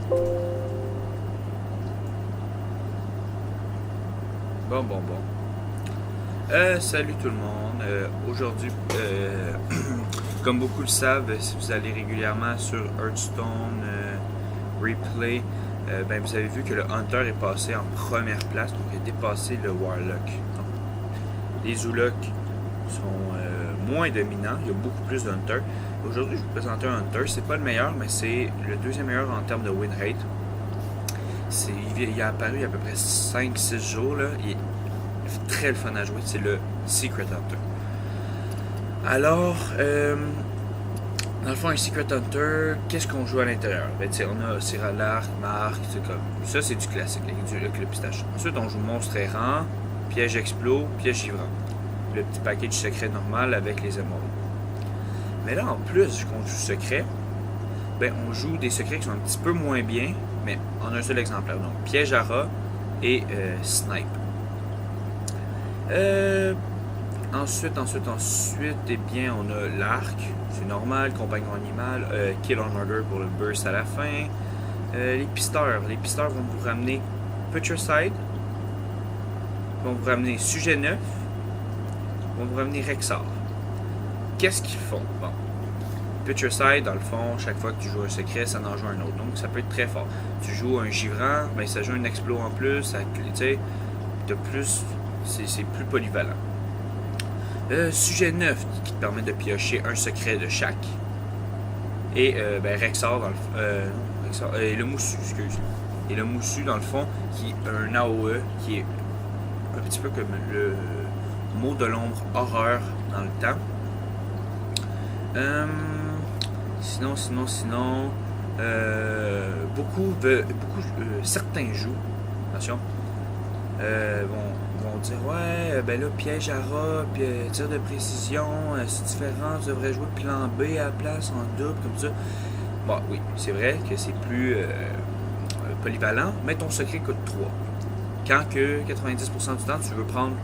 Bon. Salut tout le monde. Aujourd'hui, comme beaucoup le savent, si vous allez régulièrement sur Hearthstone Replay, ben vous avez vu que le Hunter est passé en première place, donc il a dépassé le Warlock. Donc, les Zulok sont moins dominants, il y a beaucoup plus de Hunter. Aujourd'hui, je vais vous présenter un Hunter, c'est pas le meilleur, mais c'est le deuxième meilleur en termes de win rate. Il a apparu il y a à peu près 5-6 jours, là. Il est très le fun à jouer, c'est le Secret Hunter. Alors, dans le fond, un Secret Hunter, qu'est-ce qu'on joue à l'intérieur? Ben, on a Cyralark, Mark, c'est comme. Ça, c'est du classique, avec le pistache. Ensuite, on joue Monstre errant, Piège Explos, Piège Givrant. Le petit package secret normal avec les émeraudes. Mais là, en plus, qu'on joue secret, ben, on joue des secrets qui sont un petit peu moins bien, mais en un seul exemplaire. Donc, Piège à rat et Snipe. Ensuite, eh bien, on a l'arc, c'est normal, compagnon animal, kill on order pour le burst à la fin. Les pisteurs vont vous ramener Putricide, vont vous ramener Sujet Neuf, vont vous ramener Rexar. Qu'est-ce qu'ils font? Bon, Putricide, dans le fond, chaque fois que tu joues un secret, ça en joue un autre, donc ça peut être très fort. Tu joues un givrant, ben ça joue un explos en plus, ça, tu sais, de plus, c'est plus polyvalent. Sujet 9 qui te permet de piocher un secret de chaque. Et ben, Rexar dans le et le moussu, excuse. Et le moussu dans le fond qui est un AOE qui est un petit peu comme le mot de l'ombre horreur dans le temps. Sinon, certains jouent, attention, vont dire ouais, ben là, piège à rat, puis tir de précision, c'est différent, tu devrais jouer plan B à la place en double, comme ça. Bon, oui, c'est vrai que c'est plus polyvalent, mais ton secret coûte 3. Quand que 90% du temps, tu veux prendre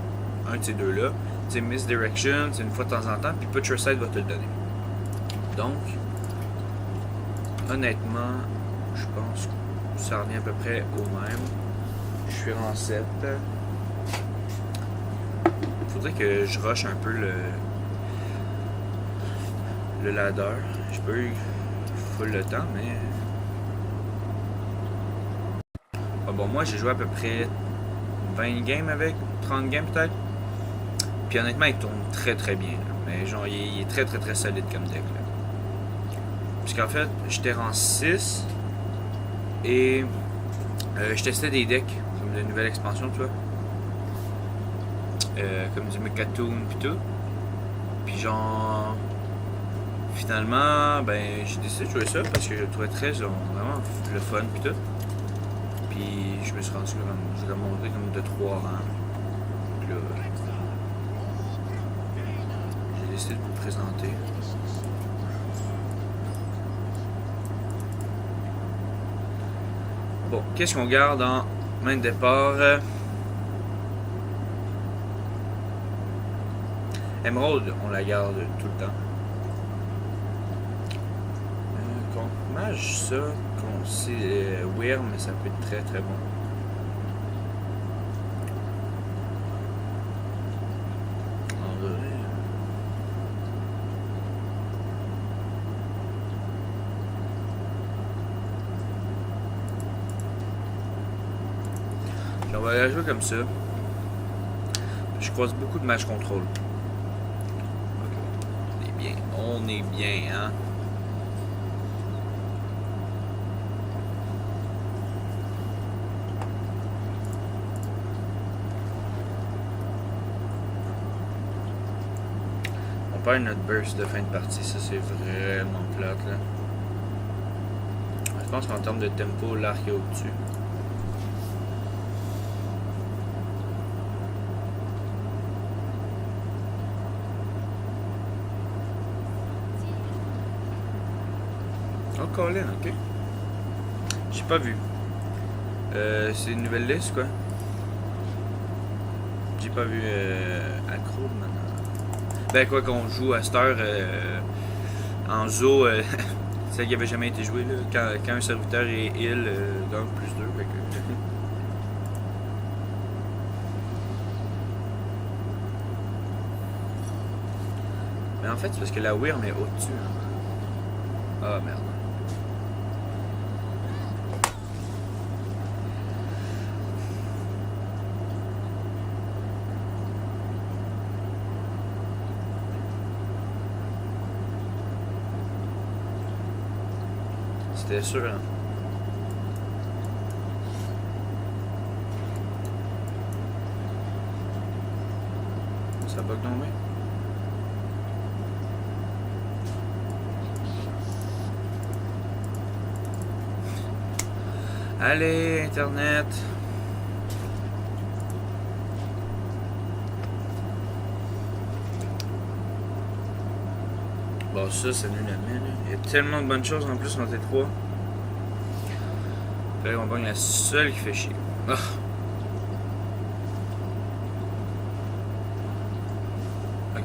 un de ces deux-là, c'est Misdirection, c'est une fois de temps en temps, puis Putricide va te le donner. Donc, honnêtement, je pense que ça revient à peu près au même. Je suis en 7. Faudrait que je rush un peu le ladder. J'ai pas eu full le temps, mais. Ah bon, moi j'ai joué à peu près 20 games avec, 30 games peut-être. Puis honnêtement, il tourne très très bien. Là. Mais genre, il est très très très solide comme deck. Là. Puisqu'en fait, j'étais en 6 et je testais des decks comme de nouvelles expansions, tu vois. Comme du Mekatoon pis tout. Puis genre, finalement, ben j'ai décidé de jouer ça parce que je le trouvais très genre, vraiment le fun pis tout. Puis je me suis rendu comme, j'ai monté comme de 3 rangs. Puis là, j'ai décidé de vous le présenter. Bon, qu'est-ce qu'on garde en main de départ? Emerald, on la garde tout le temps. Contre mage, ça, qu'on sait Wyrm, mais ça peut être très très bon. En vrai. On va la jouer comme ça. Je croise beaucoup de match contrôle. On est bien, hein? On perd notre burst de fin de partie, ça c'est vraiment plate là. Je pense qu'en termes de tempo, l'arc est au-dessus. Oh, Colin, ok. J'ai pas vu. C'est une nouvelle liste, quoi. J'ai pas vu Accro maintenant. Ben, quoi qu'on joue à cette heure en zoo, Celle qui avait jamais été jouée, là, quand un serviteur est heal, d'un plus 2. Fait que... Mais en fait, c'est parce que la Wyrm est au-dessus. Hein. Ah merde. C'était sûr, hein. Ça bug non mais. Allez, Internet. Bon, ça, c'est nul à mettre. Il y a tellement de bonnes choses en plus en T3. Là, on gagne la seule qui fait chier. Ah. Ok.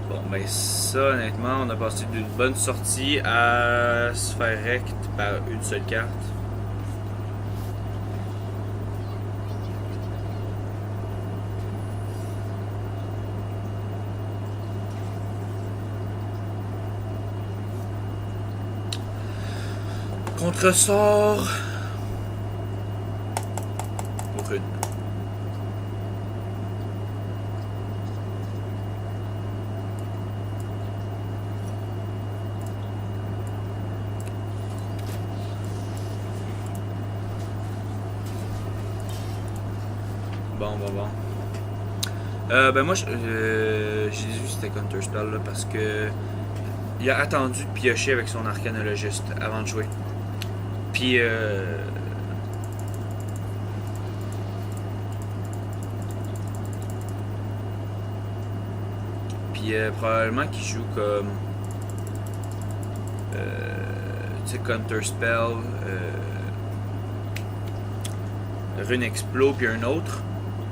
Bon, ben ça, honnêtement, on a passé d'une bonne sortie à se faire rect par une seule carte. Contresort. Rune. Bon. Ben moi, j'ai vu c'était Counterspell là, parce que il a attendu de piocher avec son arcanologiste avant de jouer. Puis probablement qu'il joue comme tu sais Counterspell, Rune Explo puis un autre.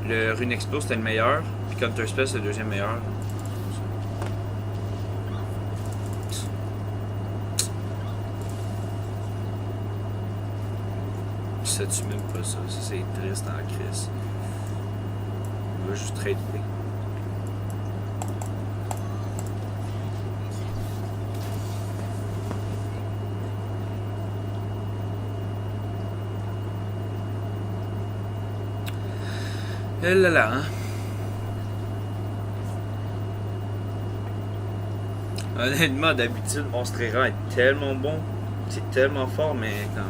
Le Rune Explo c'était le meilleur, puis Counterspell c'est le deuxième meilleur. Ça tue même pas ça, c'est triste en crise. On va juste trader. Et là là, hein. Honnêtement, d'habitude, Monstrera est tellement bon, c'est tellement fort, mais comme.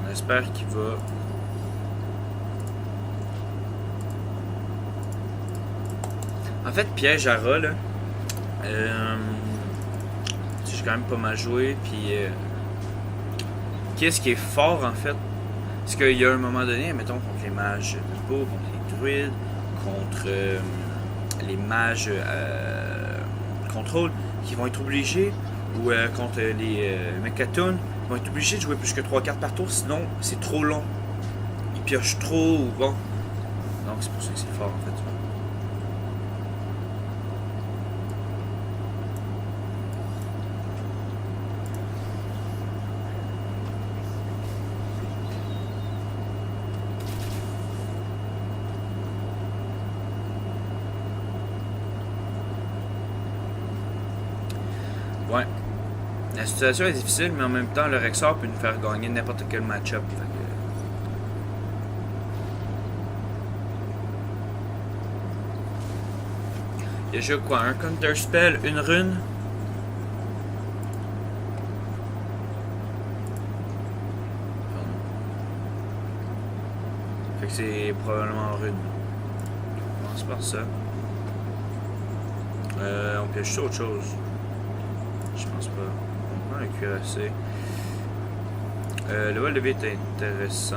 On espère qu'il va. En fait, piège à rat, là, j'ai quand même pas mal joué, puis qu'est-ce qui est fort, en fait, c'est qu'il y a un moment donné, mettons, contre les mages Hippo, contre les druides, contre les mages contrôle, qui vont être obligés, ou contre les Mechatoons, ils vont être obligés de jouer plus que 3 cartes par tour, sinon c'est trop long. Ils piochent trop, ou bon. Donc c'est pour ça que c'est fort, en fait. Ouais. La situation est difficile, mais en même temps, le Rexor peut nous faire gagner n'importe quel match-up. Il y a déjà quoi? Un Counterspell, une rune? Fait que c'est probablement rune. On commence par ça. On pioche autre chose. le cuirassé. Le vol de vie est intéressant.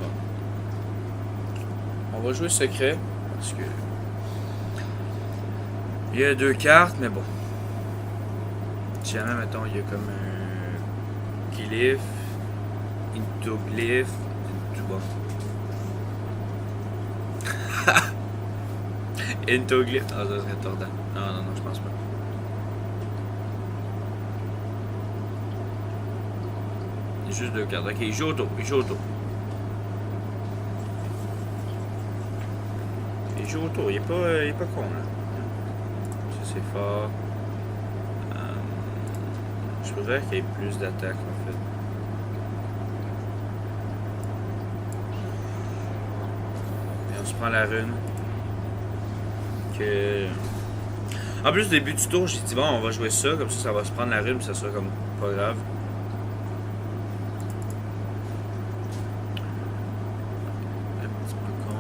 Bon. On va jouer secret parce que il y a 2 cartes, mais bon. Si jamais, mettons, il y a comme un glyphe, intoglyphe, tout bon. Intoglyphe, ah, ça serait tordant. Non, je pense pas. Il y a juste 2 cartes. Ok, il joue autour. Il joue autour, il est pas con là. Ça c'est fort. Je voudrais qu'il y ait plus d'attaques en fait. Et on se prend la rune. Que... En plus, au début du tour, j'ai dit bon, on va jouer ça, comme ça va se prendre la rune, ça sera comme pas grave. Un petit peu con.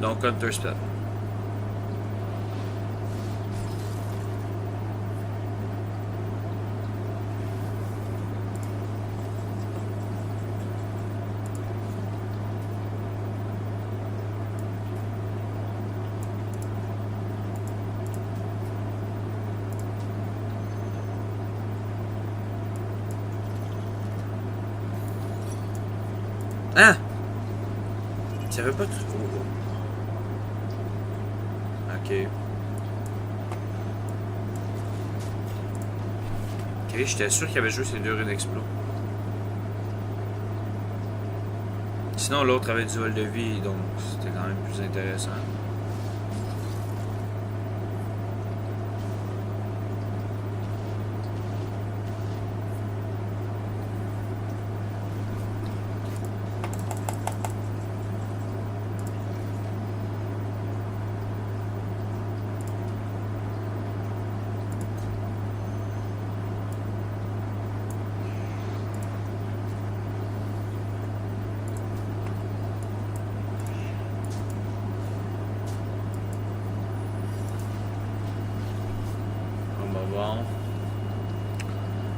Donc, counter spell. Ah! Ça veut pas tout. Ok. Ok, j'étais sûr qu'il avait joué ces 2 runes explos. Sinon, l'autre avait du vol de vie, donc c'était quand même plus intéressant. Bon.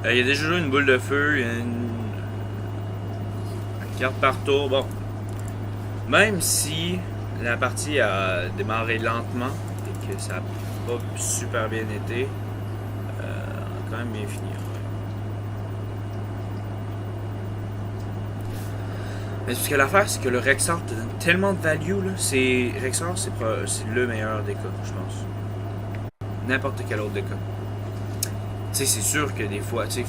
Il y a déjà joué une boule de feu, il y a une carte par tour. Bon. Même si la partie a démarré lentement et que ça n'a pas super bien été, on a quand même bien fini. Mais parce que l'affaire, c'est que le Rexar te donne tellement de value. Là. Rexar, c'est le meilleur des cas, je pense. N'importe quel autre des cas. Tu sais, c'est sûr que des fois, tu sais,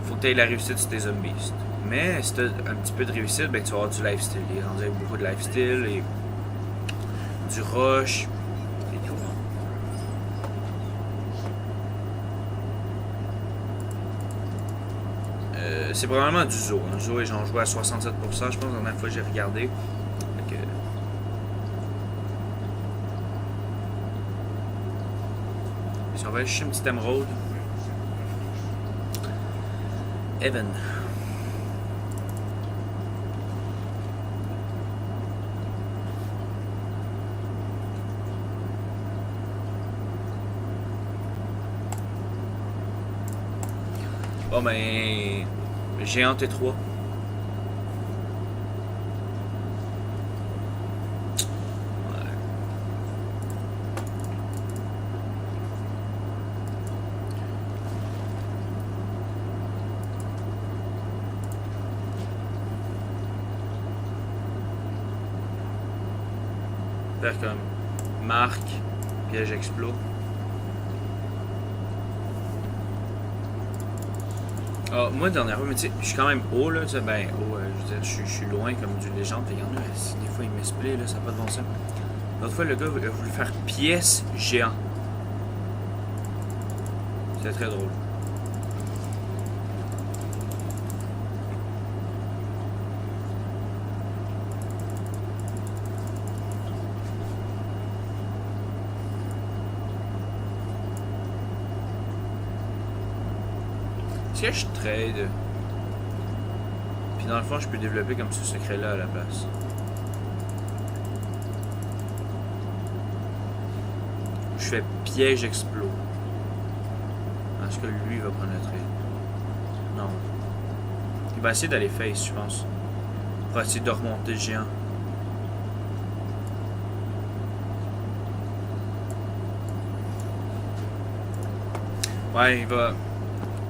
faut que tu aies la réussite sur tes zombies. Mais si tu as un petit peu de réussite, ben tu vas avoir du lifestyle. Il est rendu avec beaucoup de lifestyle et du rush et tout. C'est probablement du Zo. Hein. Zo, j'en joué à 67%, je pense, la dernière fois que j'ai regardé. Donc, si on va aller chercher une petite émeraude. Evan. Bon ben... Géant T3. Ouais. Faire comme marque, piège explos. Ah, moi, dernière fois, mais tu sais, je suis quand même haut, là, ben, haut, je veux dire, je suis loin comme d'une légende, il y en a, des fois, il m'explique, là, ça n'a pas de bon sens. L'autre fois, le gars a voulu faire pièce géant. C'est très drôle. Est-ce que je trade? Puis dans le fond, je peux développer comme ce secret-là à la place. Je fais piège explos. Est-ce que lui va prendre le trade? Non. Il va essayer d'aller face, je pense. Pour essayer de remonter le géant. Ouais, il va...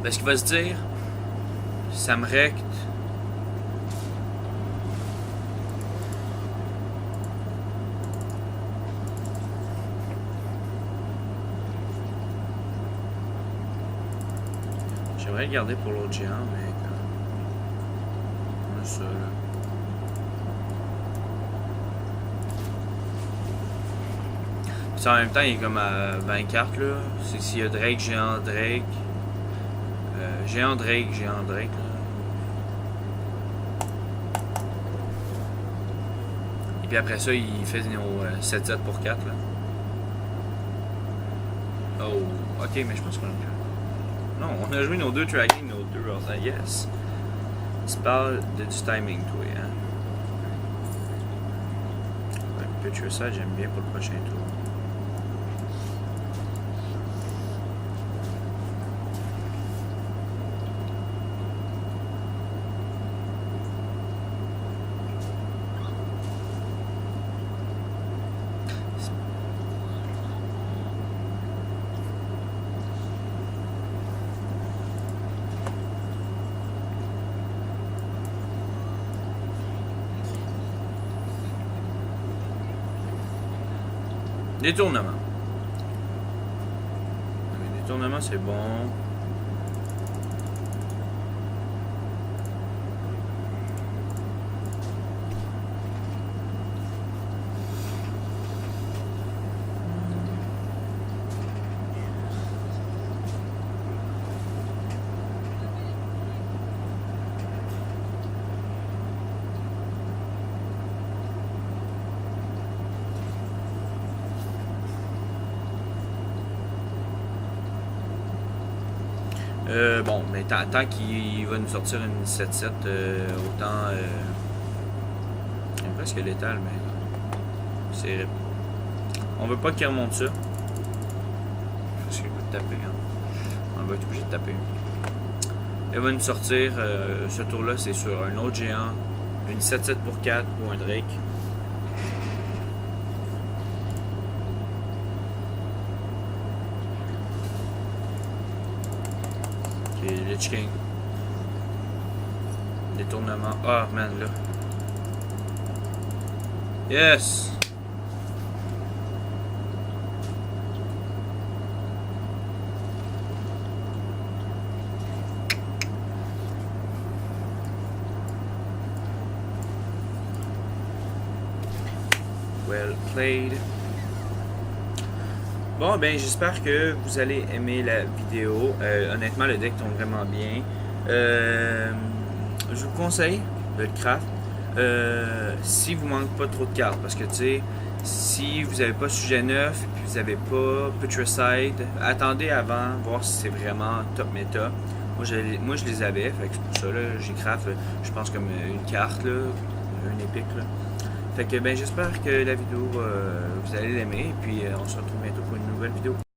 Parce qu'il va se dire... Ça me recte. J'aimerais le garder pour l'autre géant, mais... On a ça, là. Puis en même temps, il est comme à 20 cartes, là. C'est s'il y a Drake, géant Drake. Géant Drake, là. Et puis après ça, il fait nos 7-7 pour 4, là. Oh, ok, mais je pense qu'on a... Non, on a joué nos deux tracking, nos deux Rosa, yes. Tu parles du timing, toi, hein. Ouais, Picture ça, j'aime bien pour le prochain tour. Détournement. Détournement, c'est bon. Bon, mais tant qu'il va nous sortir une 7-7, autant... il est presque létal, mais... C'est... On veut pas qu'il remonte ça. Parce qu'il va taper, hein. On va être obligé de taper. Il va nous sortir, ce tour-là, c'est sur un autre géant, une 7-7 pour 4 ou un Drake. Lich King. Détournement. Ah, man, là. Yes! Well played. Bon, ben j'espère que vous allez aimer la vidéo. Honnêtement, le deck tombe vraiment bien. Je vous conseille de le craft si vous manque pas trop de cartes. Parce que tu sais, si vous n'avez pas sujet neuf et puis vous n'avez pas Putricide, attendez avant, voir si c'est vraiment top méta. Moi je les avais, fait que c'est pour ça là, j'ai craft, je pense comme une carte là, une épique là. Fait que ben j'espère que la vidéo vous allez l'aimer et puis on se retrouve bientôt pour une nouvelle vidéo.